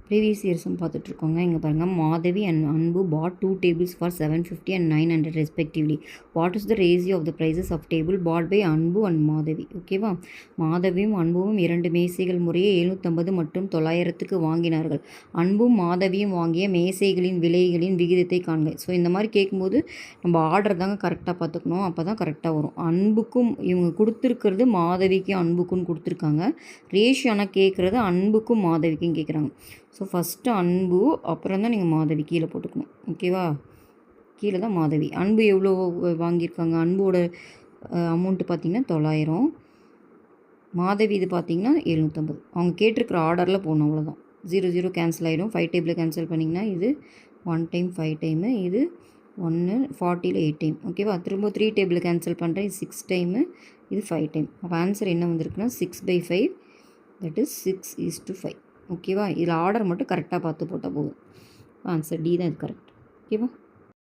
Previous இயர்ஸும் பார்த்துட்ருக்கோங்க. இங்கே பாருங்கள், Madhavi and Anbu bought 2 tables for 750 and 900 respectively. What is the ratio of the prices of table bought by Anbu and Madhavi? ஓகேவா? மாதவியும் அன்புவும் 2 மேசைகள் முறையே 750 மற்றும் 900க்கு வாங்கினார்கள். அன்பும் மாதவியும் வாங்கிய மேசைகளின் விலைகளின் விகிதத்தை காண்க. ஸோ இந்த மாதிரி கேட்கும்போது நம்ம ஆர்டர் தாங்க கரெக்டாக பார்த்துக்கணும். அப்போ தான் கரெக்டாக வரும். அன்புக்கும் இவங்க கொடுத்துருக்கிறது மாதவிக்கும் அன்புக்கும் கொடுத்துருக்காங்க. ரேஷியோ ஆனால் கேட்குறது அன்புக்கும் மாதவிக்கும் கேட்குறாங்க. ஸோ ஃபஸ்ட்டு அன்பு, அப்புறம் தான் நீங்கள் மாதவி கீழே போட்டுக்கணும். ஓகேவா? கீழே தான் மாதவி. அன்பு எவ்வளோ வாங்கியிருக்காங்க? அன்போட அமௌண்ட்டு பார்த்திங்கன்னா 900. மாதவி இது பார்த்திங்கன்னா 750. அவங்க கேட்டிருக்கிற ஆர்டரில் போகணும், அவ்வளோதான். 0 கேன்சல் ஆகிடும். 5 டேபிளில் கேன்சல் பண்ணிங்கன்னா இது 1 டைம் 5 டைமு, இது 1 40ல் 8 டைம். ஓகேவா? திரும்ப 3 டேபிளில் கேன்சல் பண்ணுறேன். இது 6 டைமு, இது 5 டைம். அப்போ ஆன்சர் என்ன வந்திருக்குன்னா 6/5, தட் இஸ் 6:5. ஓகேவா? இதில் ஆர்டர் மட்டும் கரெக்டாக பார்த்து போட்டால் போதும். ஆன்சர் டி தான் இது கரெக்ட். ஓகேவா?